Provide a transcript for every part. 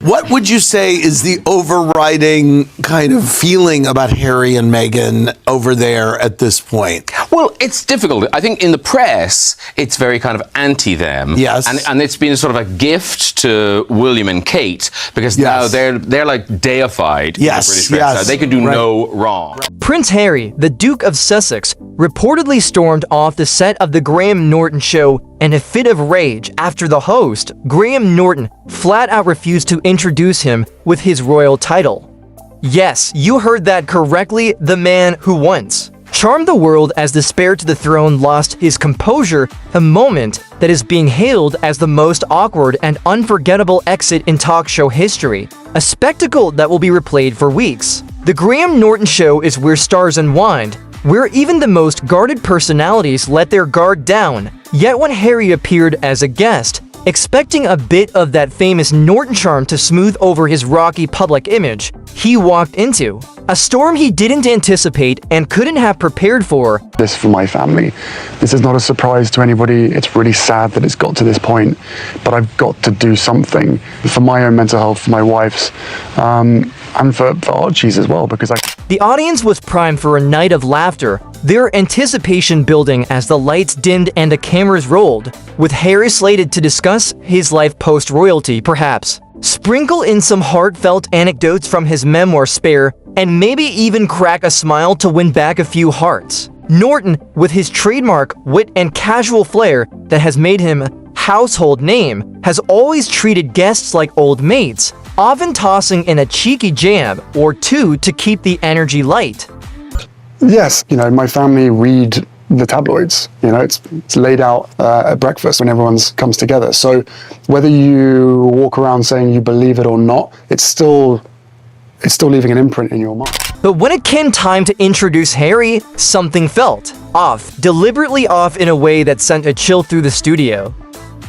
What would you say is the overriding kind of feeling about Harry and Meghan over there at this point? Well, it's difficult. I think in the press, it's very kind of anti-them. Yes. And it's been sort of a gift to William and Kate, because now they're like deified in the British press. Now, they can do no wrong. Prince Harry, the Duke of Sussex, reportedly stormed off the set of the Graham Norton show in a fit of rage after the host, Graham Norton, flat out refused to introduce him with his royal title. Yes, you heard that correctly, the man who once charmed the world as the heir to the throne lost his composure, a moment that is being hailed as the most awkward and unforgettable exit in talk show history, a spectacle that will be replayed for weeks. The Graham Norton show is where stars unwind, where even the most guarded personalities let their guard down. Yet when Harry appeared as a guest, expecting a bit of that famous Norton charm to smooth over his rocky public image, he walked into a storm he didn't anticipate and couldn't have prepared for. This for my family. This is not a surprise to anybody. It's really sad that it's got to this point, but I've got to do something for my own mental health, for my wife's, and for Archie's as well, because The audience was primed for a night of laughter, their anticipation building as the lights dimmed and the cameras rolled, with Harry slated to discuss his life post-royalty, perhaps sprinkle in some heartfelt anecdotes from his memoir Spare, and maybe even crack a smile to win back a few hearts. Norton, with his trademark wit and casual flair that has made him a household name, has always treated guests like old mates, often tossing in a cheeky jab or two to keep the energy light. Yes, my family read the tabloids. It's laid out at breakfast when everyone comes together. So whether you walk around saying you believe it or not, it's still leaving an imprint in your mind. But when it came time to introduce Harry, something felt off, deliberately off in a way that sent a chill through the studio.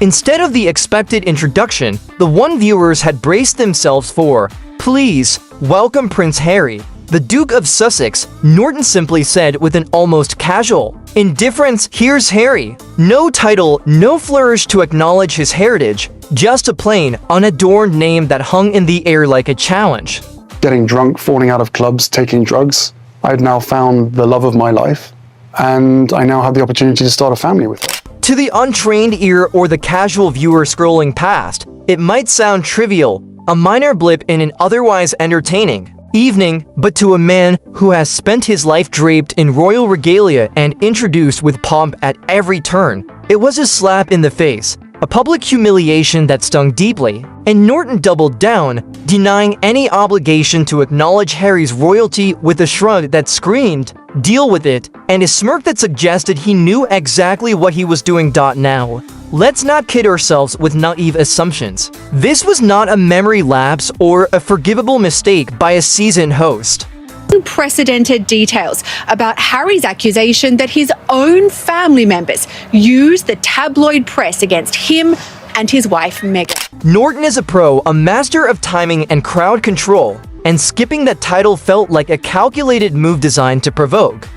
Instead of the expected introduction, the one viewers had braced themselves for, "Please, welcome Prince Harry, the Duke of Sussex," Norton simply said with an almost casual indifference, "Here's Harry." No title, no flourish to acknowledge his heritage, just a plain, unadorned name that hung in the air like a challenge. Getting drunk, falling out of clubs, taking drugs. I'd now found the love of my life, and I now have the opportunity to start a family with her. To the untrained ear or the casual viewer scrolling past, it might sound trivial, a minor blip in an otherwise entertaining evening, but to a man who has spent his life draped in royal regalia and introduced with pomp at every turn, it was a slap in the face, a public humiliation that stung deeply, and Norton doubled down, denying any obligation to acknowledge Harry's royalty with a shrug that screamed, "Deal with it," and a smirk that suggested he knew exactly what he was doing. Now, let's not kid ourselves with naive assumptions. This was not a memory lapse or a forgivable mistake by a seasoned host. Unprecedented details about Harry's accusation that his own family members used the tabloid press against him and his wife Meghan. Norton is a pro, a master of timing and crowd control, and skipping that title felt like a calculated move designed to provoke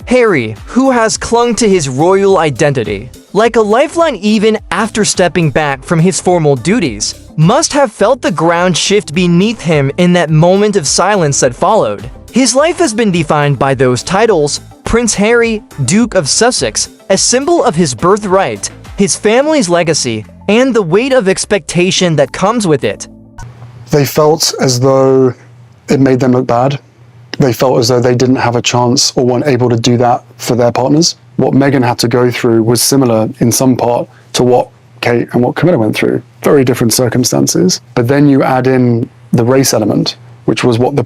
Harry, who has clung to his royal identity like a lifeline even after stepping back from his formal duties, must have felt the ground shift beneath him in that moment of silence that followed. His life has been defined by those titles: Prince Harry, Duke of Sussex, a symbol of his birthright, his family's legacy, and the weight of expectation that comes with it. They felt as though it made them look bad. They felt as though they didn't have a chance or weren't able to do that for their partners. What Meghan had to go through was similar in some part to what Kate and what Camilla went through. Very different circumstances. But then you add in the race element, which was what the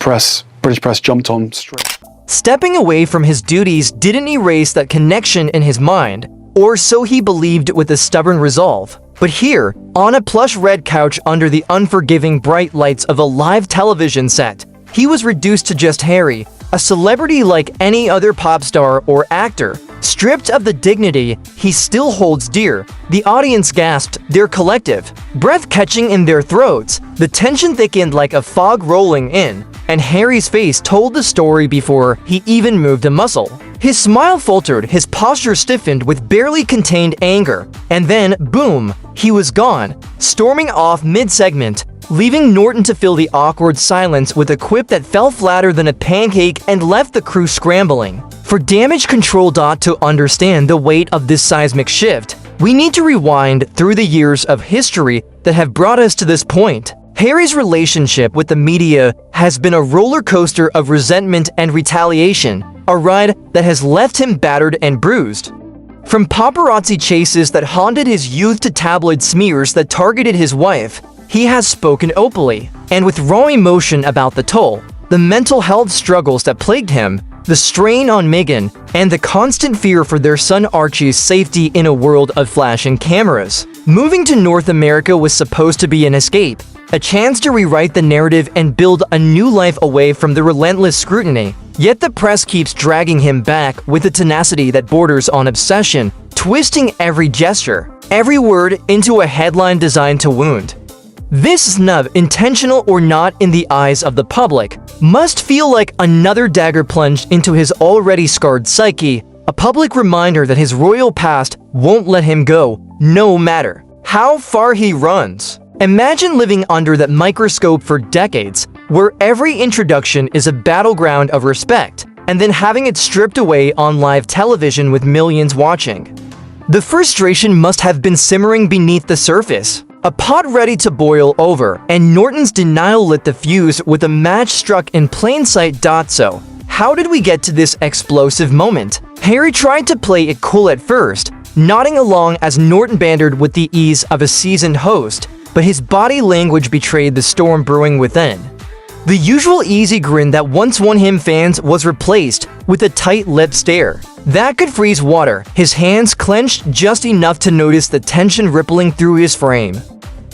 British press jumped on straight. Stepping away from his duties didn't erase that connection in his mind, or so he believed with a stubborn resolve. But here, on a plush red couch under the unforgiving bright lights of a live television set, he was reduced to just Harry, a celebrity like any other pop star or actor, stripped of the dignity he still holds dear. The audience gasped, their collective breath catching in their throats. The tension thickened like a fog rolling in, and Harry's face told the story before he even moved a muscle. His smile faltered, his posture stiffened with barely contained anger, and then, boom, he was gone, storming off mid-segment, leaving Norton to fill the awkward silence with a quip that fell flatter than a pancake and left the crew scrambling. For damage control to understand the weight of this seismic shift, we need to rewind through the years of history that have brought us to this point. Harry's relationship with the media has been a roller coaster of resentment and retaliation, a ride that has left him battered and bruised. From paparazzi chases that haunted his youth to tabloid smears that targeted his wife, he has spoken openly, and with raw emotion about the toll, the mental health struggles that plagued him, the strain on Meghan, and the constant fear for their son Archie's safety in a world of flashing cameras. Moving to North America was supposed to be an escape, a chance to rewrite the narrative and build a new life away from the relentless scrutiny. Yet the press keeps dragging him back with a tenacity that borders on obsession, twisting every gesture, every word into a headline designed to wound. This snub, intentional or not in the eyes of the public, must feel like another dagger plunged into his already scarred psyche, a public reminder that his royal past won't let him go, no matter how far he runs. Imagine living under that microscope for decades, where every introduction is a battleground of respect, and then having it stripped away on live television with millions watching. The frustration must have been simmering beneath the surface, a pot ready to boil over, and Norton's denial lit the fuse with a match struck in plain sight. So, how did we get to this explosive moment? Harry tried to play it cool at first, nodding along as Norton bantered with the ease of a seasoned host, but his body language betrayed the storm brewing within. The usual easy grin that once won him fans was replaced with a tight-lipped stare. That could freeze water, his hands clenched just enough to notice the tension rippling through his frame.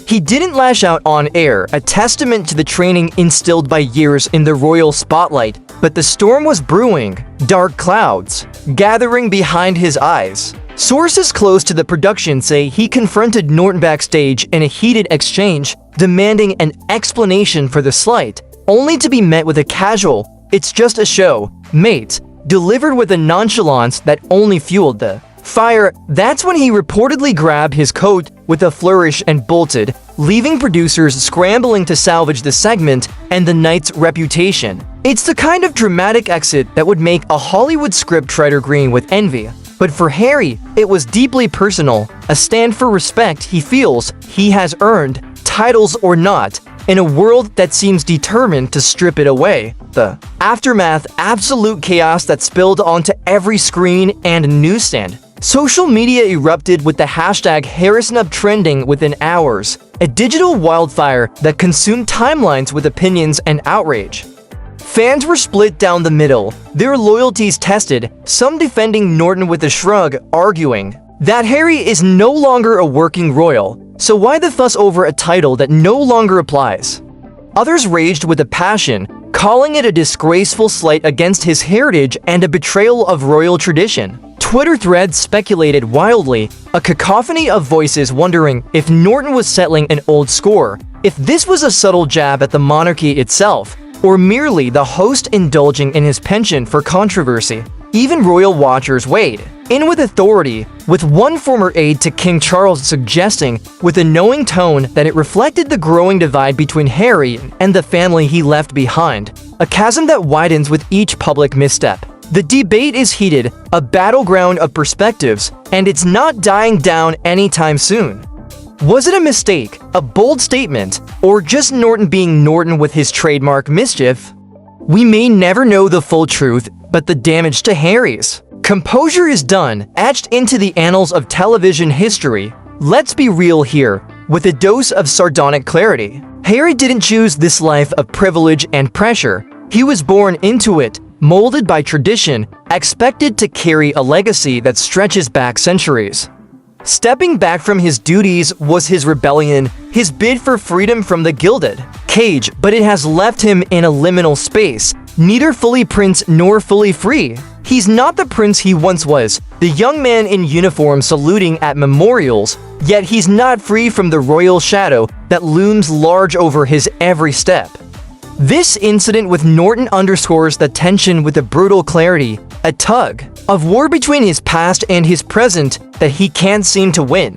He didn't lash out on air, a testament to the training instilled by years in the royal spotlight, but the storm was brewing, dark clouds gathering behind his eyes. Sources close to the production say he confronted Norton backstage in a heated exchange, demanding an explanation for the slight, only to be met with a casual, "It's just a show, mate," delivered with a nonchalance that only fueled the fire. That's when he reportedly grabbed his coat with a flourish and bolted, leaving producers scrambling to salvage the segment and the night's reputation. It's the kind of dramatic exit that would make a Hollywood scriptwriter green with envy. But for Harry, it was deeply personal, a stand for respect he feels he has earned, titles or not, in a world that seems determined to strip it away. The aftermath, absolute chaos that spilled onto every screen and newsstand. Social media erupted with the hashtag #HarrySnub trending within hours, a digital wildfire that consumed timelines with opinions and outrage. Fans were split down the middle, their loyalties tested, some defending Norton with a shrug, arguing that Harry is no longer a working royal, so why the fuss over a title that no longer applies? Others raged with a passion, calling it a disgraceful slight against his heritage and a betrayal of royal tradition. Twitter threads speculated wildly, a cacophony of voices wondering if Norton was settling an old score, if this was a subtle jab at the monarchy itself, or merely the host indulging in his penchant for controversy. Even royal watchers weighed in with authority, with one former aide to King Charles suggesting, with a knowing tone, that it reflected the growing divide between Harry and the family he left behind, a chasm that widens with each public misstep. The debate is heated, a battleground of perspectives, and it's not dying down anytime soon. Was it a mistake, a bold statement, or just Norton being Norton with his trademark mischief? We may never know the full truth, but the damage to Harry's composure is done, etched into the annals of television history. Let's be real here, with a dose of sardonic clarity. Harry didn't choose this life of privilege and pressure. He was born into it, molded by tradition, expected to carry a legacy that stretches back centuries. Stepping back from his duties was his rebellion, his bid for freedom from the gilded cage, but it has left him in a liminal space, neither fully prince nor fully free. He's not the prince he once was, the young man in uniform saluting at memorials, yet he's not free from the royal shadow that looms large over his every step. This incident with Norton underscores the tension with a brutal clarity, a tug of war between his past and his present that he can't seem to win.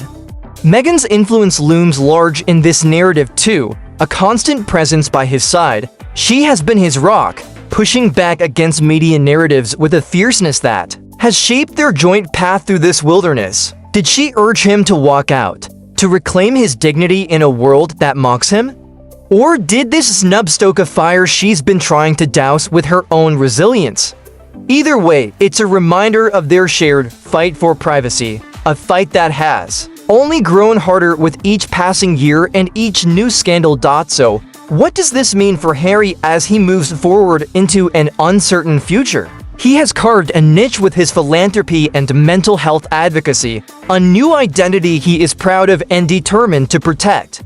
Meghan's influence looms large in this narrative too, a constant presence by his side. She has been his rock, pushing back against media narratives with a fierceness that has shaped their joint path through this wilderness. Did she urge him to walk out, to reclaim his dignity in a world that mocks him? Or did this snub stoke a fire she's been trying to douse with her own resilience? Either way, it's a reminder of their shared fight for privacy, a fight that has only grown harder with each passing year and each new scandal. So, what does this mean for Harry as he moves forward into an uncertain future? He has carved a niche with his philanthropy and mental health advocacy, a new identity he is proud of and determined to protect.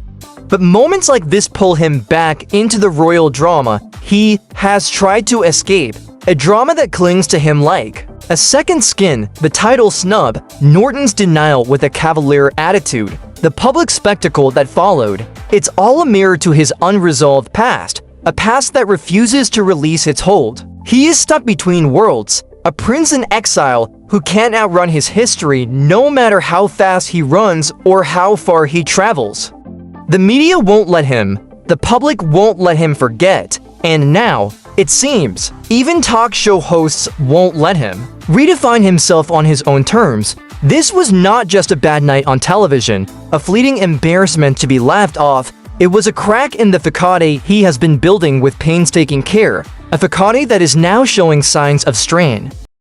But moments like this pull him back into the royal drama he has tried to escape, a drama that clings to him like a second skin. The title snub, Norton's denial with a cavalier attitude, the public spectacle that followed, it's all a mirror to his unresolved past, a past that refuses to release its hold. He is stuck between worlds, a prince in exile who can't outrun his history no matter how fast he runs or how far he travels. The media won't let him, the public won't let him forget, and now, it seems, even talk show hosts won't let him redefine himself on his own terms. This was not just a bad night on television, a fleeting embarrassment to be laughed off. It was a crack in the facade he has been building with painstaking care, a facade that is now showing signs of strain.